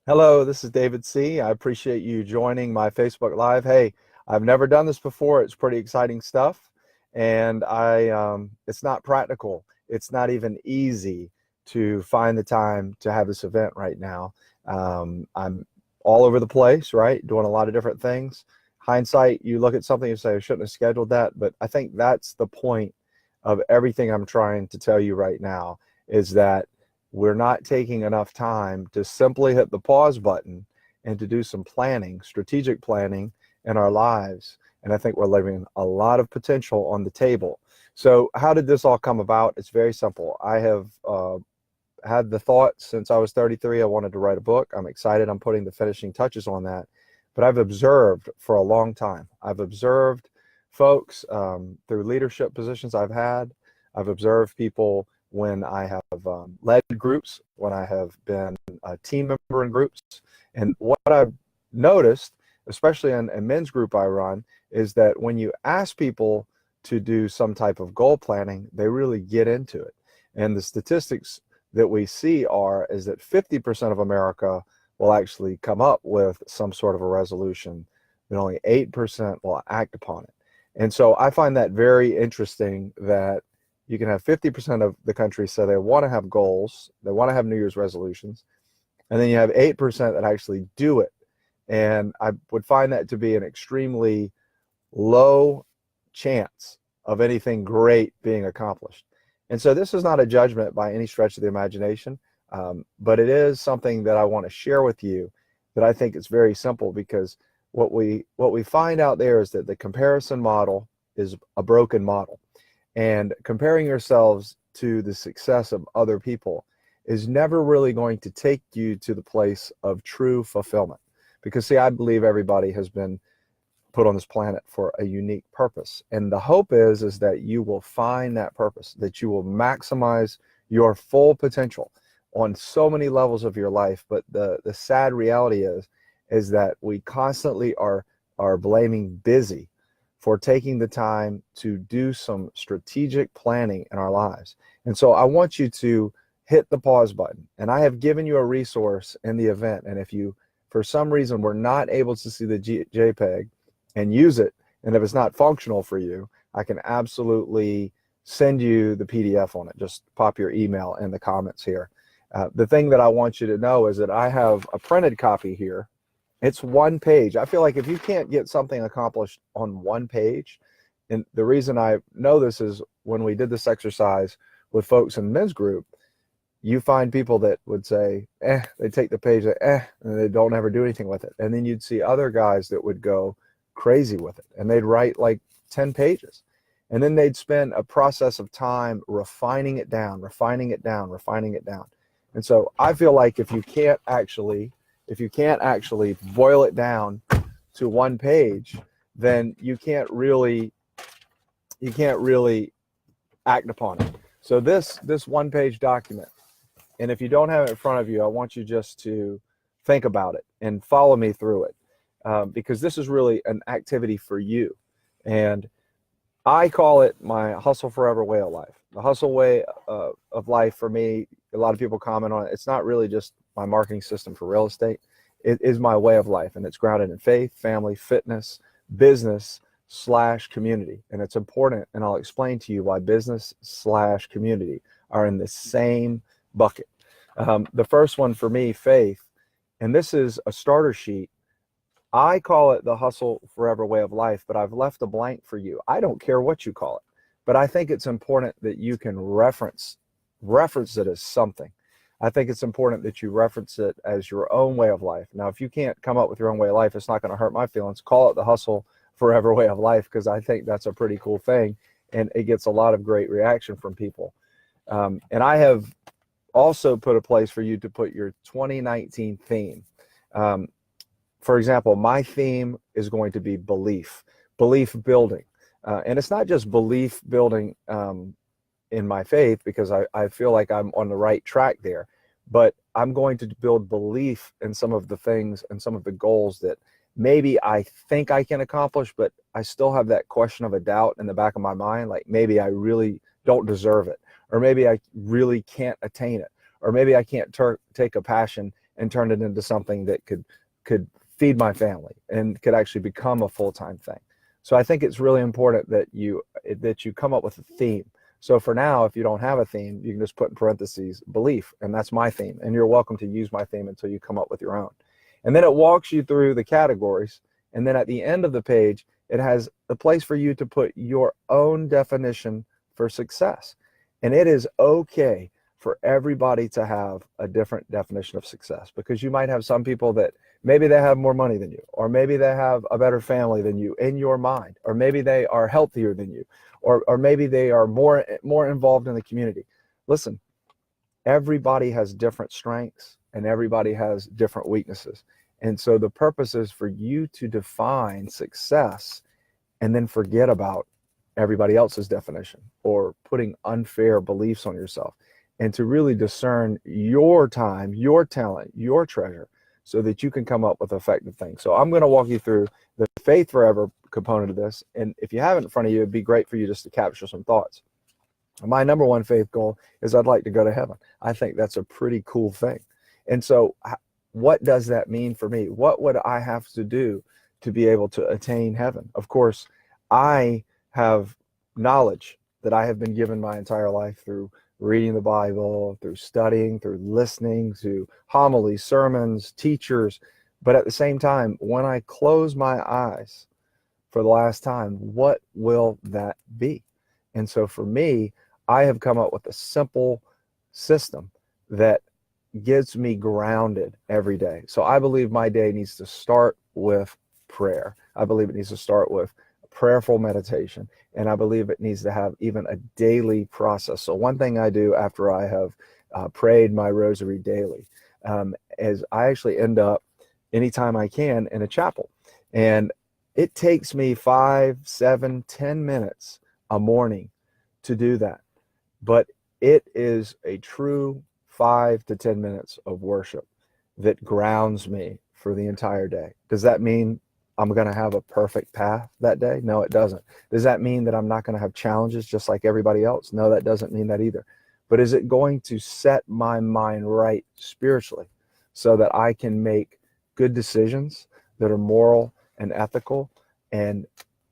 Hello, this is David C. I appreciate you joining my Facebook Live. Hey, I've never done this before. It's pretty exciting stuff, and it's not practical. It's not even easy to find the time to have this event right now. I'm all over the place, right? Doing a lot of different things. Hindsight, you look at something and say, I shouldn't have scheduled that, but I think that's the point of everything I'm trying to tell you right now is that we're not taking enough time to simply hit the pause button and to do some planning, strategic planning in our lives. And I think we're leaving a lot of potential on the table. So how did this all come about? It's very simple. I have had the thought since I was 33, I wanted to write a book. I'm excited. I'm putting the finishing touches on that. But I've observed for a long time. I've observed folks through leadership positions I've had. I've observed people when I have led groups, when I have been a team member in groups. And what I've noticed, especially in a men's group I run, is that when you ask people to do some type of goal planning, they really get into it. And the statistics that we see is that 50% of America will actually come up with some sort of a resolution, but only 8% will act upon it. And so I find that very interesting that you can have 50% of the country say they want to have goals, they want to have New Year's resolutions, and then you have 8% that actually do it. And I would find that to be an extremely low chance of anything great being accomplished. And so this is not a judgment by any stretch of the imagination, but it is something that I want to share with you that I think is very simple, because what we find out there is that the comparison model is a broken model. And comparing yourselves to the success of other people is never really going to take you to the place of true fulfillment. Because, see, I believe everybody has been put on this planet for a unique purpose. And the hope is that you will find that purpose, that you will maximize your full potential on so many levels of your life. But the sad reality is that we constantly are blaming busy for taking the time to do some strategic planning in our lives. And so I want you to hit the pause button. And I have given you a resource in the event. And if you, for some reason, were not able to see the JPEG and use it, and if it's not functional for you, I can absolutely send you the PDF on it. Just pop your email in the comments here. The thing that I want you to know is that I have a printed copy here. It's one page. I feel like if you can't get something accomplished on one page, and the reason I know this is when we did this exercise with folks in the men's group, you find people that would say, they take the page, and they don't ever do anything with it. And then you'd see other guys that would go crazy with it, and they'd write like 10 pages. And then they'd spend a process of time refining it down, refining it down, refining it down. And so I feel like if you can't actually boil it down to one page, then you can't really act upon it. So this one page document, and if you don't have it in front of you, I want you just to think about it and follow me through it, because this is really an activity for you. And I call it my hustle forever way of life. The hustle way of life for me, a lot of people comment on it. It's not really just my marketing system for real estate. It is my way of life, and it's grounded in faith, family, fitness, business / community. And it's important, and I'll explain to you why business / community are in the same bucket. The first one for me, faith, and this is a starter sheet. I call it the hustle forever way of life, but I've left a blank for you. I don't care what you call it, but I think it's important that you can reference it as something. I think it's important that you reference it as your own way of life. Now, if you can't come up with your own way of life, it's not going to hurt my feelings. Call it the hustle forever way of life, because I think that's a pretty cool thing, and it gets a lot of great reaction from people. And I have also put a place for you to put your 2019 theme. For example, my theme is going to be belief building. And it's not just belief building in my faith, because I feel like I'm on the right track there, but I'm going to build belief in some of the things and some of the goals that maybe I think I can accomplish, but I still have that question of a doubt in the back of my mind, like maybe I really don't deserve it, or maybe I really can't attain it, or maybe I can't take a passion and turn it into something that could feed my family and could actually become a full-time thing. So I think it's really important that you come up with a theme. So for now, if you don't have a theme, you can just put in parentheses belief, and that's my theme. And you're welcome to use my theme until you come up with your own. And then it walks you through the categories. And then at the end of the page, it has a place for you to put your own definition for success. And it is okay for everybody to have a different definition of success, because you might have some people that maybe they have more money than you, or maybe they have a better family than you in your mind, or maybe they are healthier than you, or maybe they are more involved in the community. Listen, everybody has different strengths and everybody has different weaknesses. And so the purpose is for you to define success and then forget about everybody else's definition or putting unfair beliefs on yourself, and to really discern your time, your talent, your treasure, so that you can come up with effective things. So I'm going to walk you through the Faith Forever component of this. And if you have it in front of you, it'd be great for you just to capture some thoughts. My number one faith goal is I'd like to go to heaven. I think that's a pretty cool thing. And so what does that mean for me? What would I have to do to be able to attain heaven? Of course, I have knowledge that I have been given my entire life through reading the Bible, through studying, through listening to homilies, sermons, teachers. But at the same time, when I close my eyes for the last time, what will that be? And so for me, I have come up with a simple system that gets me grounded every day. So I believe my day needs to start with prayer. I believe it needs to start with prayerful meditation. And I believe it needs to have even a daily process. So one thing I do after I have prayed my rosary daily is I actually end up anytime I can in a chapel. And it takes me 5, 7, 10 minutes a morning to do that. But it is a true 5 to 10 minutes of worship that grounds me for the entire day. Does that mean I'm going to have a perfect path that day? No, it doesn't. Does that mean that I'm not going to have challenges just like everybody else? No, that doesn't mean that either. But is it going to set my mind right spiritually so that I can make good decisions that are moral and ethical and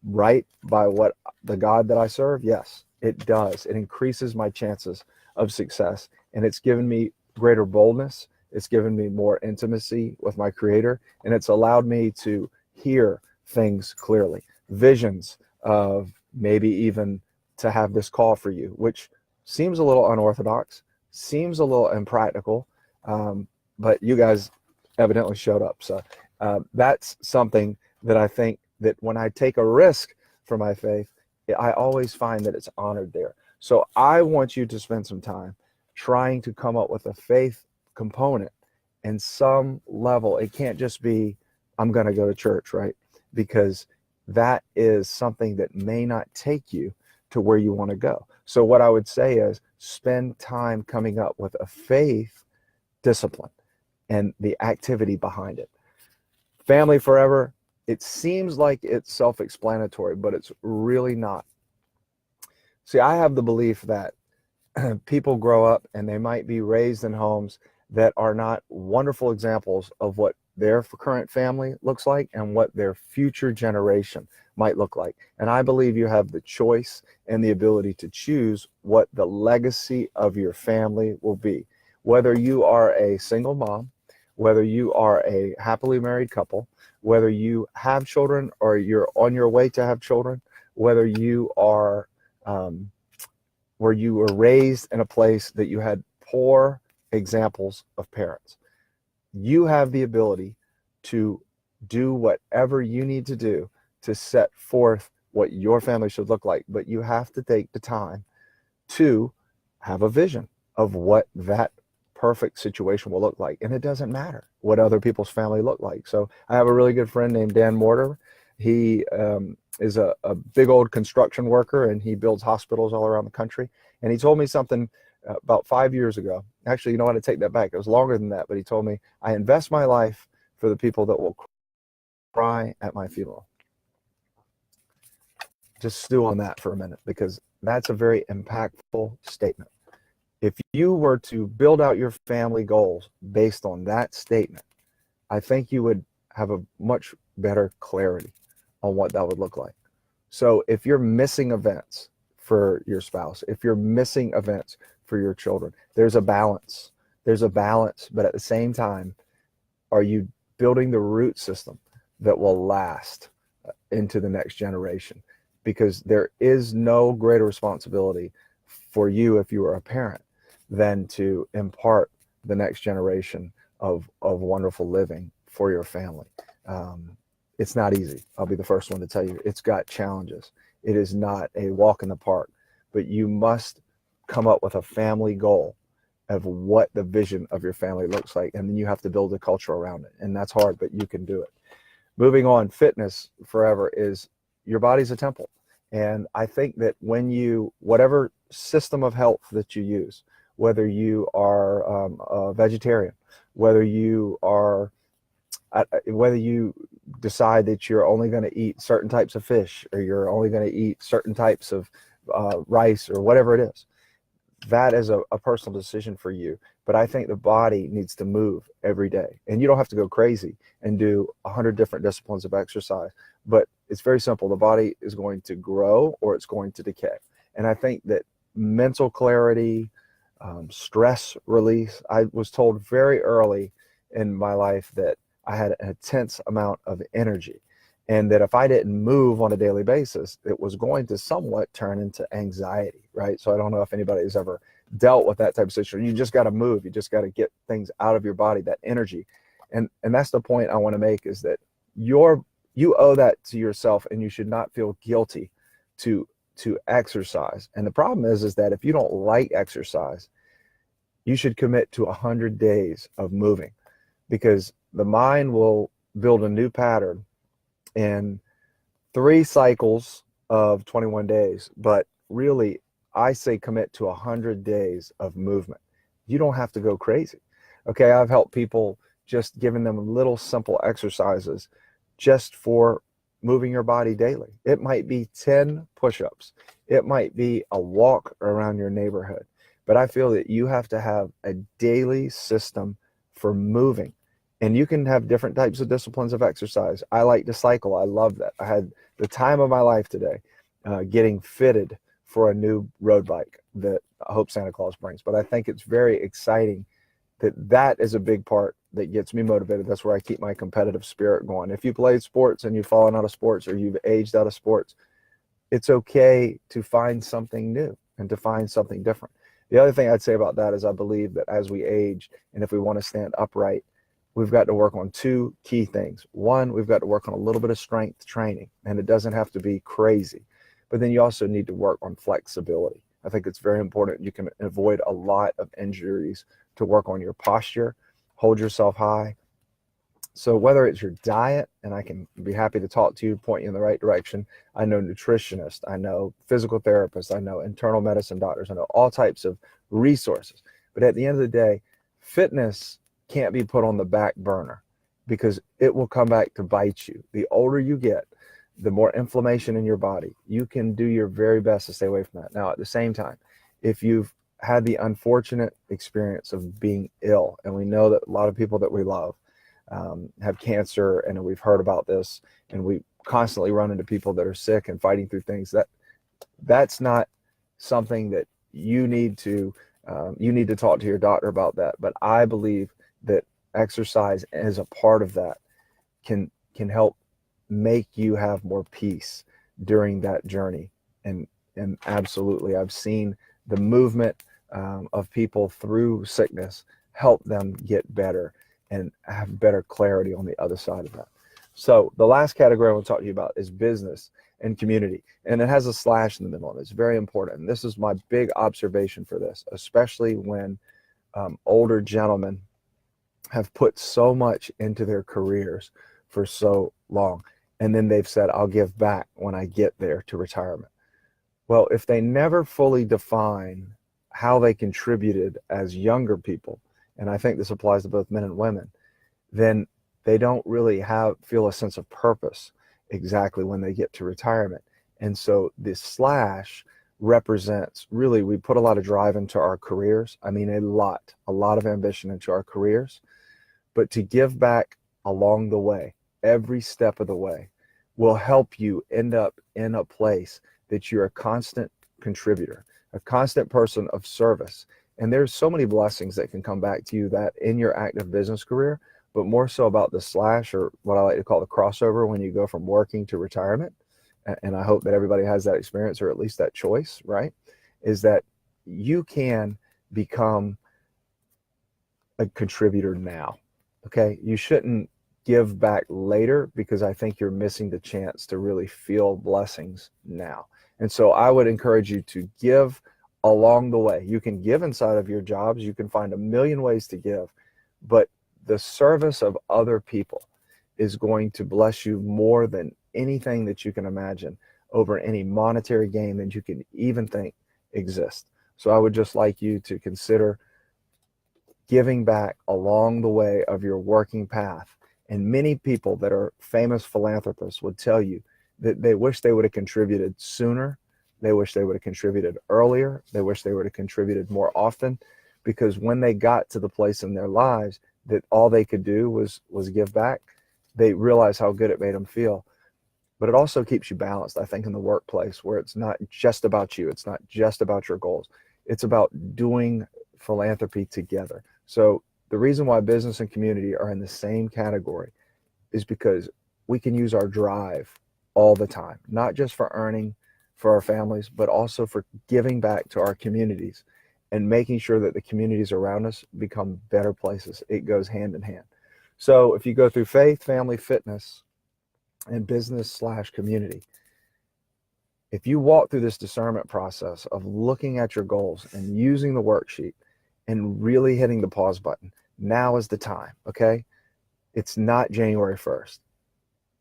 right by what the God that I serve? Yes, it does. It increases my chances of success, and it's given me greater boldness. It's given me more intimacy with my Creator, and it's allowed me to hear things clearly, visions of maybe even to have this call for you, which seems a little unorthodox, seems a little impractical, but you guys evidently showed up. So that's something that I think that when I take a risk for my faith, I always find that it's honored there. So I want you to spend some time trying to come up with a faith component in some level. It can't just be, I'm going to go to church, right? Because that is something that may not take you to where you want to go. So what I would say is spend time coming up with a faith discipline and the activity behind it. Family Forever, it seems like it's self-explanatory, but it's really not. See, I have the belief that people grow up and they might be raised in homes that are not wonderful examples of what their current family looks like and what their future generation might look like. And I believe you have the choice and the ability to choose what the legacy of your family will be. Whether you are a single mom, whether you are a happily married couple, whether you have children or you're on your way to have children, whether you are where you were raised in a place that you had poor examples of parents. You have the ability to do whatever you need to do to set forth what your family should look like, but you have to take the time to have a vision of what that perfect situation will look like. And it doesn't matter what other people's family look like. So I have a really good friend named Dan Mortar. He is a big old construction worker, and he builds hospitals all around the country. And he told me something about 5 years ago. Actually, you know what? I take that back. It was longer than that. But he told me, I invest my life for the people that will cry at my funeral. Just stew on that for a minute, because that's a very impactful statement. If you were to build out your family goals based on that statement, I think you would have a much better clarity on what that would look like. So if you're missing events for your spouse, if you're missing events for your children, there's a balance. There's a balance, but at the same time, are you building the root system that will last into the next generation? Because there is no greater responsibility for you if you are a parent than to impart the next generation of wonderful living for your family. It's not easy. I'll be the first one to tell you. It's got challenges. It is not a walk in the park, but you must come up with a family goal of what the vision of your family looks like. And then you have to build a culture around it. And that's hard, but you can do it. Moving on, fitness forever is your body's a temple. And I think that when whatever system of health that you use, whether you are a vegetarian, whether you decide that you're only going to eat certain types of fish, or you're only going to eat certain types of rice, or whatever it is, that is a personal decision for you. But I think the body needs to move every day. And you don't have to go crazy and do 100 different disciplines of exercise. But it's very simple. The body is going to grow or it's going to decay. And I think that mental clarity, stress release, I was told very early in my life that I had an intense amount of energy, and that if I didn't move on a daily basis, it was going to somewhat turn into anxiety, right? So I don't know if anybody has ever dealt with that type of situation. You just got to move. You just got to get things out of your body, that energy. And that's the point I want to make, is that you owe that to yourself, and you should not feel guilty to exercise. And the problem is that if you don't like exercise, you should commit to 100 days of moving, because the mind will build a new pattern in 3 cycles of 21 days. But really, I say commit to 100 days of movement. You don't have to go crazy. Okay, I've helped people just giving them little simple exercises just for moving your body daily. It might be 10 push-ups. It might be a walk around your neighborhood. But I feel that you have to have a daily system for moving. And you can have different types of disciplines of exercise. I like to cycle. I love that. I had the time of my life today getting fitted for a new road bike that I hope Santa Claus brings. But I think it's very exciting that is a big part that gets me motivated. That's where I keep my competitive spirit going. If you played sports and you've fallen out of sports, or you've aged out of sports, it's okay to find something new and to find something different. The other thing I'd say about that is I believe that as we age, and if we want to stand upright, we've got to work on 2 key things. One, we've got to work on a little bit of strength training, and it doesn't have to be crazy. But then you also need to work on flexibility. I think it's very important. You can avoid a lot of injuries to work on your posture, hold yourself high. So whether it's your diet, and I can be happy to talk to you, point you in the right direction. I know nutritionists, I know physical therapists, I know internal medicine doctors, I know all types of resources. But at the end of the day, fitness can't be put on the back burner, because it will come back to bite you. The older you get, the more inflammation in your body. You can do your very best to stay away from that. Now, at the same time, if you've had the unfortunate experience of being ill, and we know that a lot of people that we love have cancer, and we've heard about this, and we constantly run into people that are sick and fighting through things, that's not something that you need to talk to your doctor about that. But I believe that exercise as a part of that can help make you have more peace during that journey. And absolutely, I've seen the movement of people through sickness help them get better and have better clarity on the other side of that. So the last category I want to talk to you about is business and community. And it has a slash in the middle, and it's very important. And this is my big observation for this, especially when older gentlemen have put so much into their careers for so long. And then they've said, I'll give back when I get there to retirement. Well, if they never fully define how they contributed as younger people, and I think this applies to both men and women, then they don't really feel a sense of purpose exactly when they get to retirement. And so this slash represents, really, we put a lot of drive into our careers. I mean, a lot of ambition into our careers, but to give back along the way, every step of the way, will help you end up in a place that you're a constant contributor, a constant person of service. And there's so many blessings that can come back to you that in your active business career, but more so about the slash, or what I like to call the crossover, when you go from working to retirement. And I hope that everybody has that experience, or at least that choice, right? Is that you can become a contributor now. Okay. You shouldn't give back later, because I think you're missing the chance to really feel blessings now. And so I would encourage you to give along the way. You can give inside of your jobs. You can find a million ways to give, but the service of other people is going to bless you more than anything that you can imagine, over any monetary gain that you can even think exists. So I would just like you to consider giving back along the way of your working path. And many people that are famous philanthropists would tell you that they wish they would have contributed sooner. They wish they would have contributed earlier. They wish they would have contributed more often, because when they got to the place in their lives that all they could do was give back, they realized how good it made them feel. But it also keeps you balanced, I think, in the workplace, where it's not just about you. It's not just about your goals. It's about doing philanthropy together. So the reason why business and community are in the same category is because we can use our drive all the time, not just for earning for our families, but also for giving back to our communities and making sure that the communities around us become better places. It goes hand in hand. So if you go through faith, family, fitness, and business/community, if you walk through this discernment process of looking at your goals and using the worksheet and really hitting the pause button, now is the time, okay? It's not January 1st.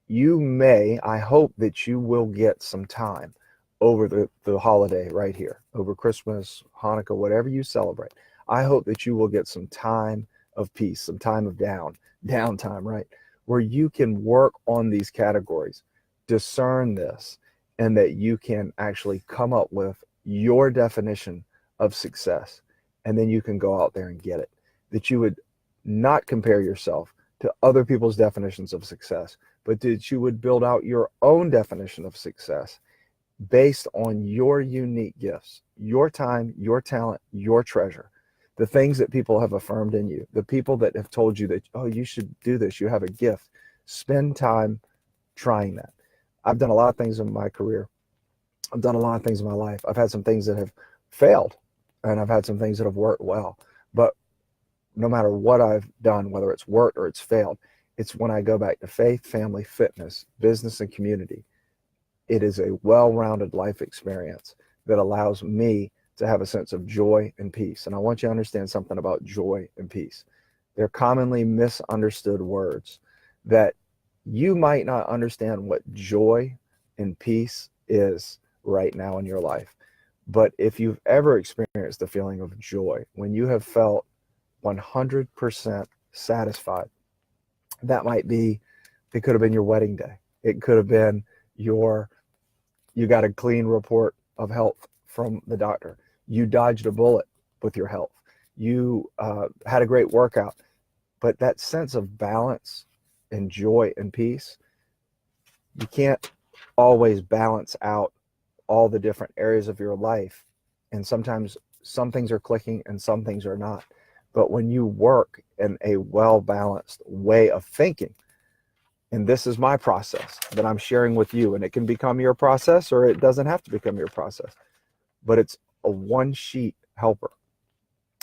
You may, I hope that you will get some time over the holiday right here, over Christmas, Hanukkah, whatever you celebrate. I hope that you will get some time of peace, some time of downtime, right? Where you can work on these categories, discern this, and that you can actually come up with your definition of success. And then you can go out there and get it. That you would not compare yourself to other people's definitions of success, but that you would build out your own definition of success based on your unique gifts, your time, your talent, your treasure, the things that people have affirmed in you, the people that have told you that, oh, you should do this, you have a gift. Spend time trying that. I've done a lot of things in my career. I've done a lot of things in my life. I've had some things that have failed, and I've had some things that have worked well. But no matter what I've done, whether it's worked or it's failed, it's when I go back to faith, family, fitness, business, and community. It is a well-rounded life experience that allows me to have a sense of joy and peace. And I want you to understand something about joy and peace. They're commonly misunderstood words that you might not understand what joy and peace is right now in your life. But if you've ever experienced the feeling of joy, when you have felt 100% satisfied, that might be, it could have been your wedding day. It could have been you got a clean report of health from the doctor. You dodged a bullet with your health. You had a great workout. But that sense of balance and joy and peace, you can't always balance out all the different areas of your life. And sometimes some things are clicking and some things are not. But when you work in a well-balanced way of thinking, and this is my process that I'm sharing with you, and it can become your process or it doesn't have to become your process, but it's a one-sheet helper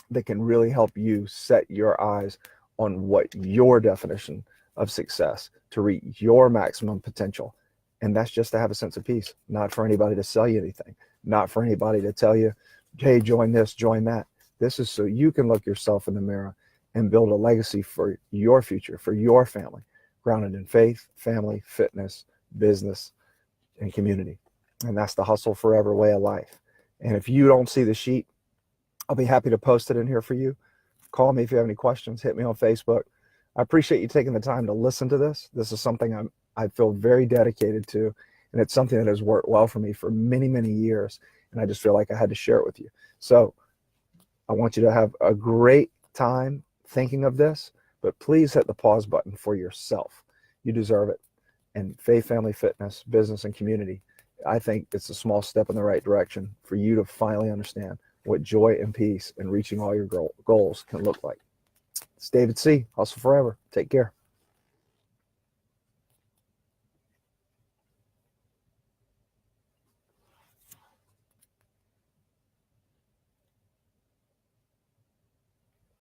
that can really help you set your eyes on what your definition of success to reach your maximum potential. And that's just to have a sense of peace, not for anybody to sell you anything, not for anybody to tell you, hey, join this, join that. This is so you can look yourself in the mirror and build a legacy for your future, for your family, grounded in faith, family, fitness, business, and community. And that's the Hustle Forever way of life. And if you don't see the sheet, I'll be happy to post it in here for you. Call me if you have any questions. Hit me on Facebook. I appreciate you taking the time to listen to this. This is something I feel very dedicated to, and it's something that has worked well for me for many, many years. and I just feel like I had to share it with you. So I want you to have a great time thinking of this, but please hit the pause button for yourself. You deserve it. And faith, family, fitness, business, and community, I think it's a small step in the right direction for you to finally understand what joy and peace and reaching all your goals can look like. It's David Seay, Hustle Forever. Take care.